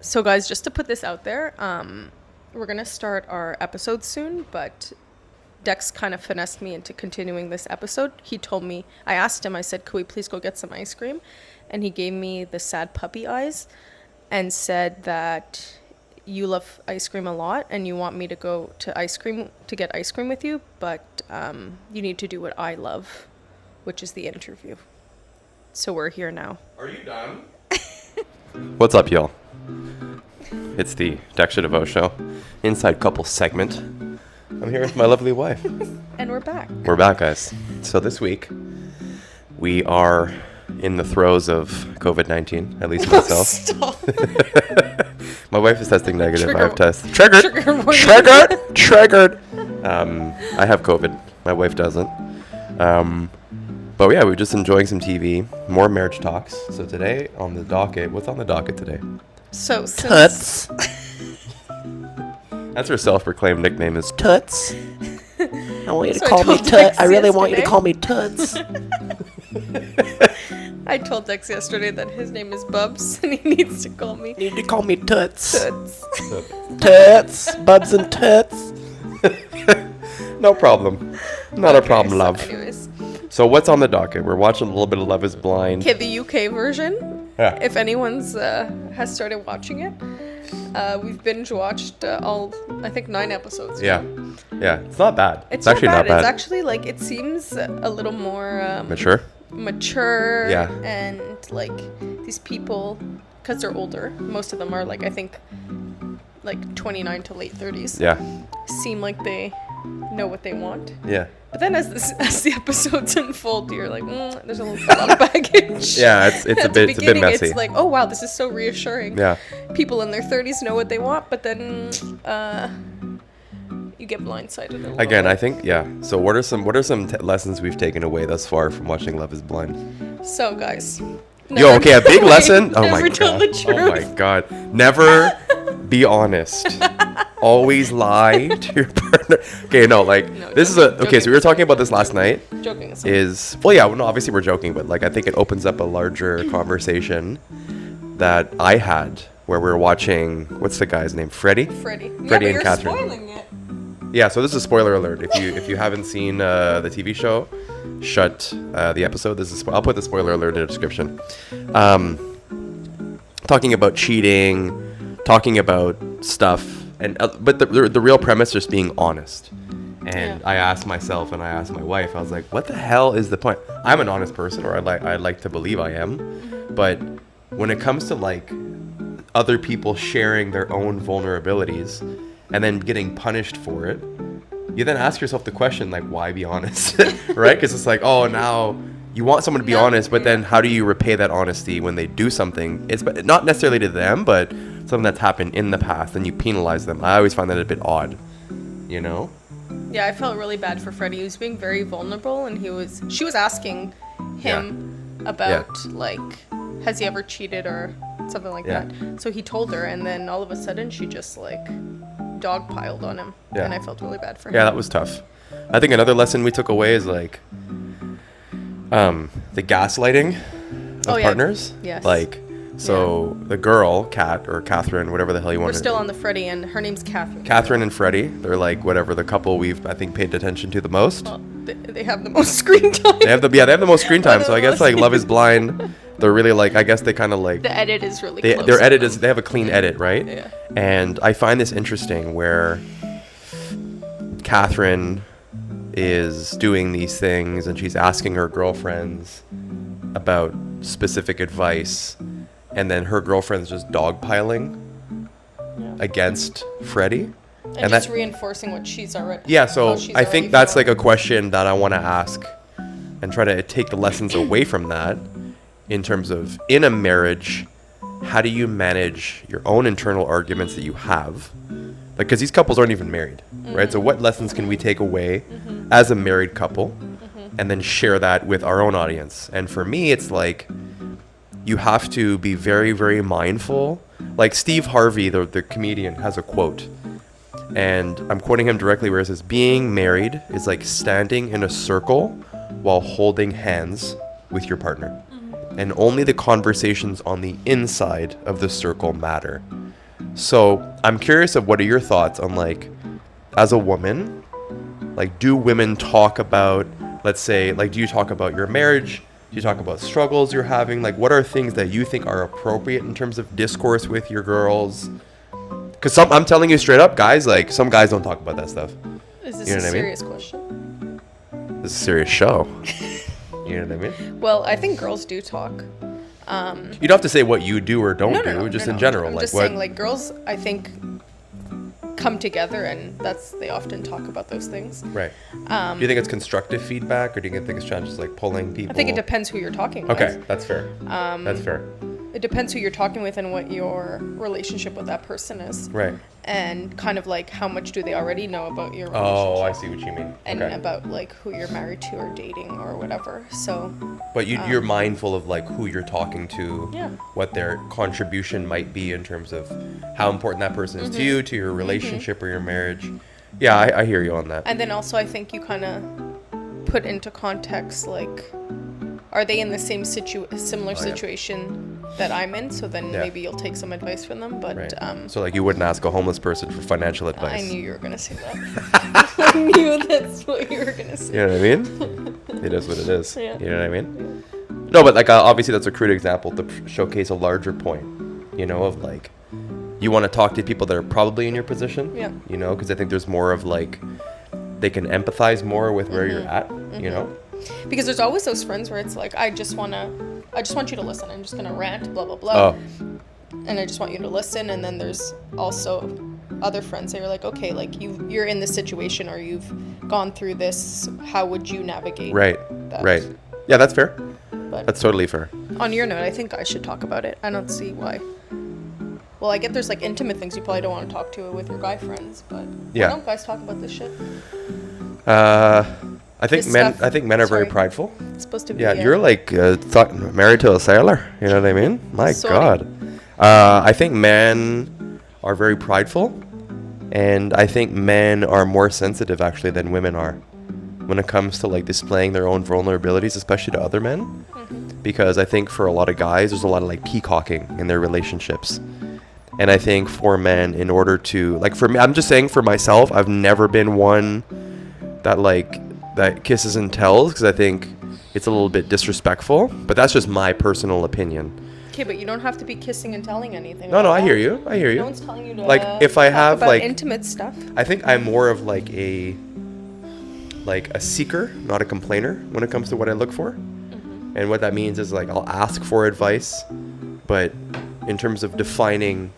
So guys, just to put this out there, we're going to start our episode soon, but Dex kind of finessed me into continuing this episode. He told me, I asked him, I said, could we please go get some ice cream? And he gave me the sad puppy eyes and said that you love ice cream a lot and you want me to go to get ice cream with you, but you need to do what I love, which is the interview. So we're here now. Are you done? What's up, y'all? It's the Dexter Deveau Show, Inside Couple segment. I'm here with my lovely wife. And we're back. We're back, guys. So this week, we are in the throes of COVID-19, at least myself. Stop. My wife is testing negative. Trigger. I have tested. Triggered! I have COVID. My wife doesn't. But yeah, we're just enjoying some TV, more marriage talks. So today on the docket, what's on the docket today? So Toots. That's her self-proclaimed nickname is Toots. I want you to call me Toots. I really want you to call me Toots. I told Dex yesterday that his name is Bubs and he needs to call me. You need to call me Toots. Toots. Toots. Bubs and Toots. No problem. Not a problem, love. Anyways. So what's on the docket? We're watching a little bit of Love is Blind. Okay, the UK version. Yeah. If anyone's has started watching it, we've binge watched all, I think, 9 episodes. Yeah. Yeah. It's not bad. It's actually not bad. It's actually like, it seems a little more Mature. Yeah. And like these people, because they're older, most of them are like, I think, like 29 to late 30s. Yeah. Seem like they know what they want. Yeah. But then as the episodes unfold, you're like, there's a lot of baggage. Yeah, it's a bit messy. It's like, oh wow, this is so reassuring. Yeah. People in their 30s know what they want, but then you get blindsided a little Again, bit. I think, yeah. So what are some lessons we've taken away thus far from watching Love is Blind? So guys. Yo, okay, a big lesson. Oh Never my tell god. the truth. Oh my god. Never be honest. Always lie to your partner. Okay, no, like this is a okay. So we were talking about this last night. Joking aside. Obviously we're joking, but like I think it opens up a larger conversation that I had where we were watching. What's the guy's name? Freddie and Catherine. Spoiling it. Yeah, so this is a spoiler alert. If you haven't seen the TV show, shut the episode. I'll put the spoiler alert in the description. Talking about cheating, talking about stuff, but the real premise is being honest. And yeah. I asked myself and I asked my wife, I was like, what the hell is the point? I'm an honest person, or I'd like to believe I am. Mm-hmm. But when it comes to like other people sharing their own vulnerabilities and then getting punished for it, you then ask yourself the question, like, why be honest? Right? Because it's like, oh, now you want someone to be honest, but then how do you repay that honesty when they do something? It's not necessarily to them, but something that's happened in the past, and you penalize them. I always find that a bit odd, you know? Yeah, I felt really bad for Freddie. He was being very vulnerable, and she was asking him about, like, has he ever cheated or something like that. So he told her, and then all of a sudden she just, like, dogpiled on him. Yeah. And I felt really bad for him. Yeah, that was tough. I think another lesson we took away is, like, the gaslighting of partners. Yes. Like, so the girl, Kat or Catherine, whatever the hell you want. We're still on the Freddie, and her name's Catherine. Catherine and Freddie. They're like whatever the couple we've I think paid attention to the most. Well, they have the most screen time. They have the most screen time. So I guess like Love is Blind. They're really like I guess they kind of like the edit is really close. Their edit is they have a clean edit, right? Yeah. And I find this interesting where Catherine is doing these things and she's asking her girlfriends about specific advice, and then her girlfriend's just dogpiling against Freddie. And just reinforcing what she's already. Yeah, so I think that's like a question that I want to ask and try to take the lessons away from that in terms of in a marriage, how do you manage your own internal arguments that you have? Like, because these couples aren't even married, right? So what lessons can we take away as a married couple and then share that with our own audience? And for me, it's like you have to be very, very mindful. Like Steve Harvey, the comedian, has a quote. And I'm quoting him directly where it says, being married is like standing in a circle while holding hands with your partner. And only the conversations on the inside of the circle matter. So I'm curious of what are your thoughts on, like, as a woman, like, do women talk about, let's say, like, do you talk about your marriage? Do you talk about struggles you're having? Like, what are things that you think are appropriate in terms of discourse with your girls? Because I'm telling you straight up, guys, like, some guys don't talk about that stuff. Is this You know a what I mean? serious question? This is a serious show. You know what I mean? Well, I think girls do talk. You don't have to say what you do or don't do, just in general. I'm like, just what? saying, like, girls, I think, come together and they often talk about those things. Right. Do you think it's constructive feedback, or do you think it's just like pulling people? I think it depends who you're talking with. Okay, that's fair. That's fair. It depends who you're talking with and what your relationship with that person is. Right. And kind of like how much do they already know about your relationship. Oh, I see what you mean. And Okay. about like who you're married to or dating or whatever. So. But you're mindful of like who you're talking to, Yeah. what their contribution might be in terms of how important that person is to you, to your relationship or your marriage. Yeah, I hear you on that. And then also I think you kind of put into context, like, are they in the same similar situation that I'm in? So then maybe you'll take some advice from them. But Right. So like you wouldn't ask a homeless person for financial advice. I knew you were gonna say that. I knew that's what you were gonna say. You know what I mean? It is what it is. Yeah. You know what I mean? No, but like obviously that's a crude example to showcase a larger point, you know, of like you want to talk to people that are probably in your position, Yeah. you know, because I think there's more of like they can empathize more with where you're at, you know? Because there's always those friends where it's like, I just want you to listen. I'm just gonna rant, blah blah blah, and I just want you to listen. And then there's also other friends that are like, okay, like you're in this situation or you've gone through this. How would you navigate? Right. that? Right. Yeah, that's fair. But That's totally fair. on your note, I think I should talk about it. I don't see why. Well, I get there's like intimate things you probably don't want to talk to with your guy friends, but Yeah. why don't guys talk about this shit? I think This men. stuff- I think men are very sorry. prideful. It's supposed to be. Yeah, you're like married to a sailor. You know what I mean? My Sorry. God. I think men are very prideful, and I think men are more sensitive actually than women are when it comes to like displaying their own vulnerabilities, especially to other men. Because I think for a lot of guys, there's a lot of like peacocking in their relationships. And I think for men, in order to like, for me, I'm just saying for myself, I've never been one that kisses and tells, because I think it's a little bit disrespectful, but that's just my personal opinion. Okay, but you don't have to be kissing and telling anything. No, about I that. hear you. I hear you. No one's telling you to. Like, if I talk have, about like- intimate stuff. I think I'm more of like a seeker, not a complainer when it comes to what I look for. And what that means is like I'll ask for advice, but in terms of defining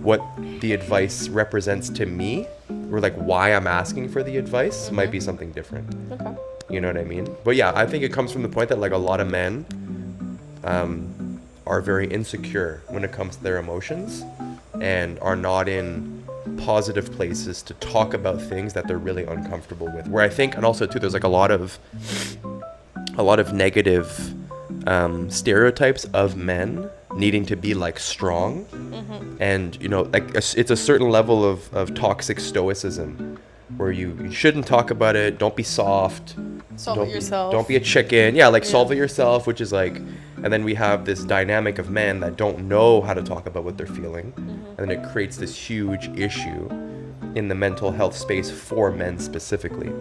what the advice represents to me, or like why I'm asking for the advice, might be something different. Okay. You know what I mean? But yeah, I think it comes from the point that like a lot of men are very insecure when it comes to their emotions and are not in positive places to talk about things that they're really uncomfortable with. Where I think, and also too, there's like a lot of negative stereotypes of men needing to be like strong, and you know, like it's a certain level of toxic stoicism where you shouldn't talk about it. Don't be soft. Solve it yourself. Don't be a chicken. Yeah, like solve it yourself, which is like, and then we have this dynamic of men that don't know how to talk about what they're feeling, and then it creates this huge issue in the mental health space for men specifically.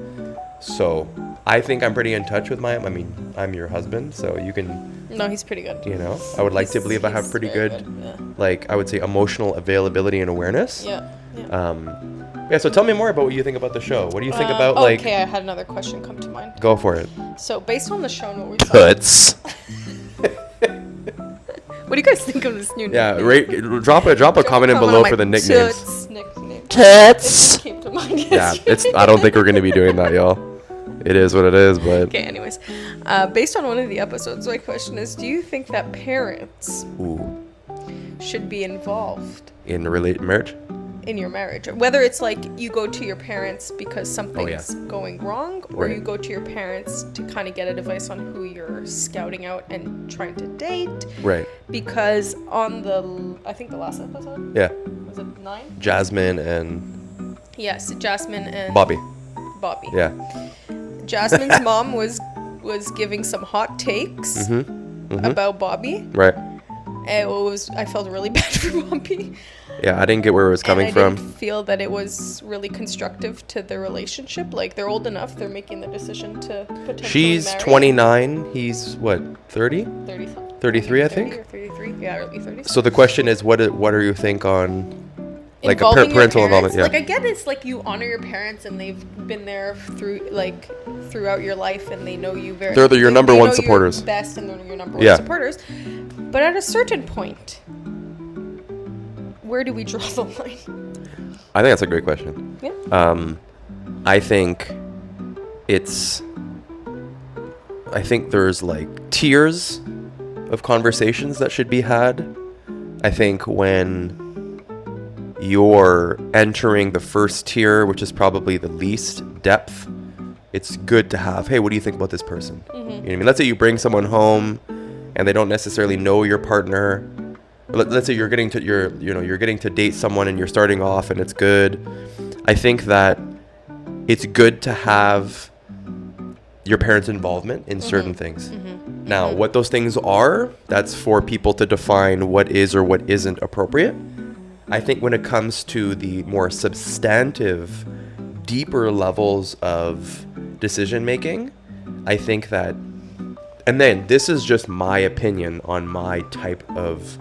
So I think I'm pretty in touch with I'm your husband, so you can, No, he's pretty good. you know, I would like to believe I have He's pretty very good, Yeah. like I would say emotional availability and awareness. Yeah. Yeah. Yeah, so tell me more about what you think about the show. What do you think about like, Okay, I had another question come to mind. go for it. So based on the show and what we saw, Toots. what do you guys think of this new? Yeah, drop a comment in below for the nicknames. Toots nickname. It Toots. just came to mind. Yeah, yesterday. I don't think we're gonna be doing that, y'all. It is what it is, but Okay, anyways, based on one of the episodes, my question is, do you think that parents ooh, should be involved in marriage. in your marriage? Whether it's like you go to your parents because something's yeah. going wrong, or Right. you go to your parents to kind of get advice on who you're scouting out and trying to date. Right. Because on I think the last episode, Yeah. was it 9? Jasmine and Yes, Jasmine and Bobby. Bobby. Yeah. Jasmine's mom was giving some hot takes Mm-hmm. about Bobby, Right. I felt really bad for Poppy. Yeah, I didn't get where it was coming and I from. didn't feel that it was really constructive to their relationship. Like, they're old enough, they're making the decision to potentially She's marry. 29. He's what, 30? 30, 33, I 30 think. or 33, yeah, early 30s. So the question is, what do you think on like Involving a parental your parents, involvement? Yeah. Like, I get it's like you honor your parents and they've been there throughout your life and they know you very. They're your number they one know supporters. You're best and they're your number Yeah. one supporters. But at a certain point, where do we draw the line? I think that's a great question. Yeah. I think there's like tiers of conversations that should be had. I think when you're entering the first tier, which is probably the least depth, it's good to have, hey, what do you think about this person? You know what I mean? Let's say you bring someone home and they don't necessarily know your partner. Let's say you're getting to date someone and you're starting off and it's good. I think that it's good to have your parents' involvement in certain things. Now, what those things are, that's for people to define what is or what isn't appropriate. I think when it comes to the more substantive, deeper levels of decision making, I think that, and then this is just my opinion on my type of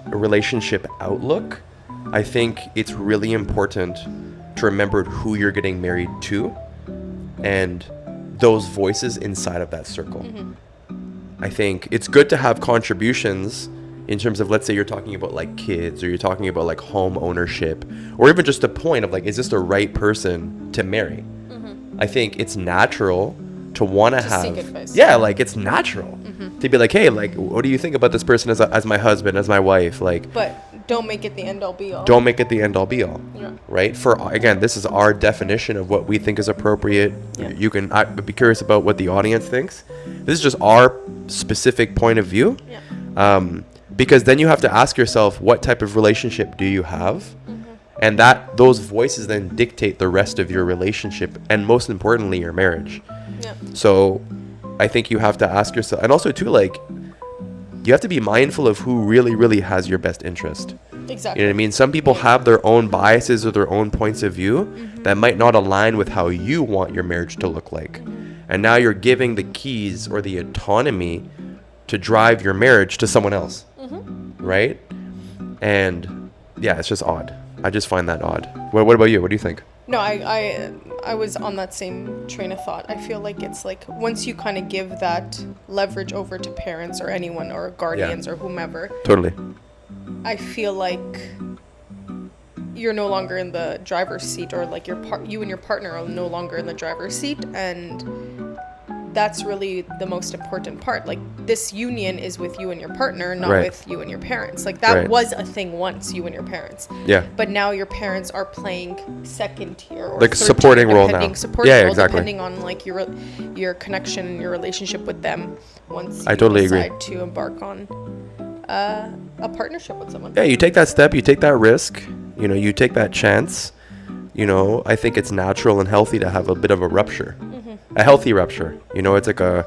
relationship outlook, I think it's really important to remember who you're getting married to and those voices inside of that circle. I think it's good to have contributions in terms of, let's say you're talking about like kids or you're talking about like home ownership or even just a point of like, is this the right person to marry? I think it's natural to want to have, seek advice. yeah, like it's natural to be like, hey, like, what do you think about this person as my husband, as my wife? Like, But don't make it the end all be all. don't make it the end all be all. Yeah. Right? Again, this is our definition of what we think is appropriate. Yeah. You can be curious about what the audience thinks. This is just our specific point of view. Yeah. Because then you have to ask yourself, what type of relationship do you have? And those voices then dictate the rest of your relationship and most importantly, your marriage. Yeah. So I think you have to ask yourself, and also too, like, you have to be mindful of who really, really has your best interest. Exactly. You know what I mean? Some people have their own biases or their own points of view that might not align with how you want your marriage to look like. And now you're giving the keys or the autonomy to drive your marriage to someone else. Right? And yeah, it's just odd. I just find that odd. What about you? What do you think? No, I was on that same train of thought. I feel like it's like once you kind of give that leverage over to parents or anyone or guardians or whomever, Totally. I feel like you're no longer in the driver's seat, or like you and your partner are no longer in the driver's seat, and that's really the most important part. Like, this union is with you and your partner, not Right. with you and your parents. Like, that Right. was a thing once, you and your parents. Yeah. But now your parents are playing second tier or Like a third supporting tier, role depending- now. Supporting Yeah, role, exactly. depending on like your connection and your relationship with them once I you totally agree. decide to embark on a partnership with someone. Yeah, you take that step, you take that risk, you take that chance. I think it's natural and healthy to have a bit of a rupture. A healthy rupture. It's like a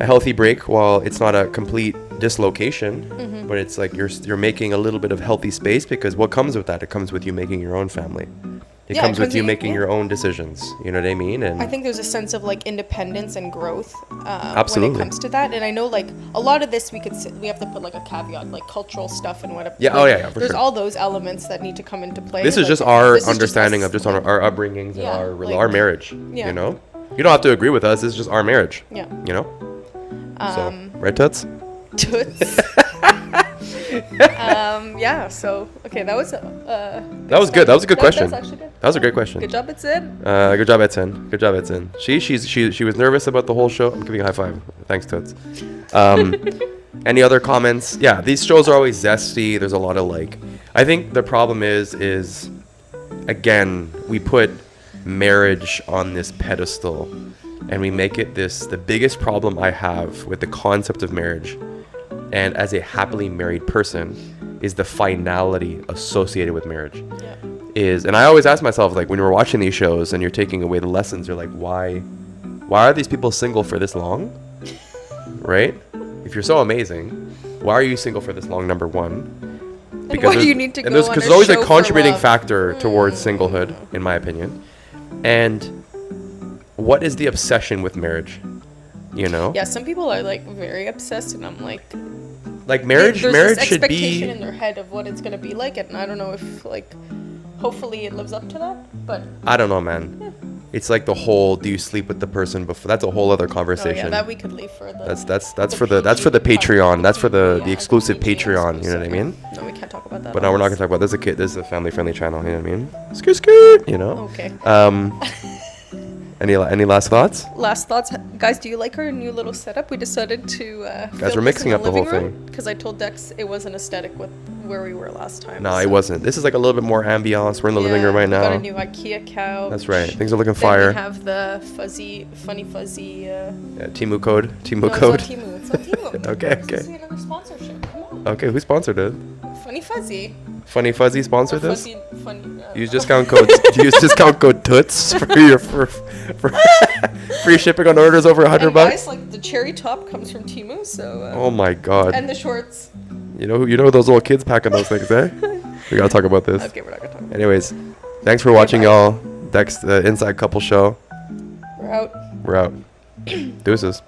healthy break. While it's not a complete dislocation, but it's like you're making a little bit of healthy space, because what comes with that? It comes with you making your own family. It comes with you making your own decisions. You know what I mean? And I think there's a sense of like independence and growth when Absolutely. it comes to that. And I know like a lot of this we have to put like a caveat, like cultural stuff and whatever. Yeah, Like, oh yeah, for there's sure. all those elements that need to come into play. this is Like, just our this is understanding us. of just our upbringings Yeah, and like- our marriage. Yeah. You don't have to agree with us. It's just our marriage. Yeah. So, right, Toots? Toots. Yeah. So okay, that was That was good. That was a good question. That was actually good. That was a great question. Good job, it's in. Good job, Edson. Good job, Edson. She was nervous about the whole show. I'm giving you a high five. Thanks, Toots. Any other comments? Yeah, these shows are always zesty. There's a lot of I think the problem is again, we put marriage on this pedestal and we make it the biggest problem I have with the concept of marriage, and as a happily married person, is the finality associated with marriage. Yeah. And I always ask myself, like, when we're watching these shows and you're taking away the lessons, you're like, why are these people single for this long? Right? If you're so amazing, Why are you single for this long? Number one. And why do you need to go on Because there's a always a show for contributing love? factor towards singlehood, in my opinion. And what is the obsession with marriage? You know? Yeah, some people are like very obsessed, and I'm like, Like marriage there's marriage this should expectation be in their head of what it's gonna be like, and I don't know if like, hopefully it lives up to that. But I don't know, man. It's like the whole do you sleep with the person before? That's a whole other oh yeah, conversation. that we could leave for the. That's for the Patreon. That's for the exclusive Patreon. You know what I mean? No, we can't talk about that. But no, we're not gonna talk about this. This is a family friendly channel. You know what I mean? Skirt skirt. You know. Okay. Any last thoughts? Last thoughts, guys. Do you like our new little setup? We decided to. Guys, we're mixing up the whole thing. Because I told Dex it wasn't aesthetic with where we were last time. No, it wasn't. This is like a little bit more ambiance. We're in the living room right we got now. a new IKEA couch. That's right. Things are looking Then fire. we have the funny fuzzy. Yeah, Timu code. Timu No, code. it's not Timu. It's not Timu. Okay, This okay. is another sponsorship. Come on. Okay, who sponsored it? Funny fuzzy. Funny Fuzzy Or sponsored this. funny. Use discount code. Use discount code TOOTS for your for free shipping on orders over $100 and bucks. guys, like the cherry top comes from Timu, so. Oh my god! And the shorts. You know those little kids packing those things, eh? We gotta talk about this. Okay, we're not gonna talk about Anyways, thanks for watching, bye. y'all. Dex, the Inside Couple Show. it. We're out. We're out. Deuces.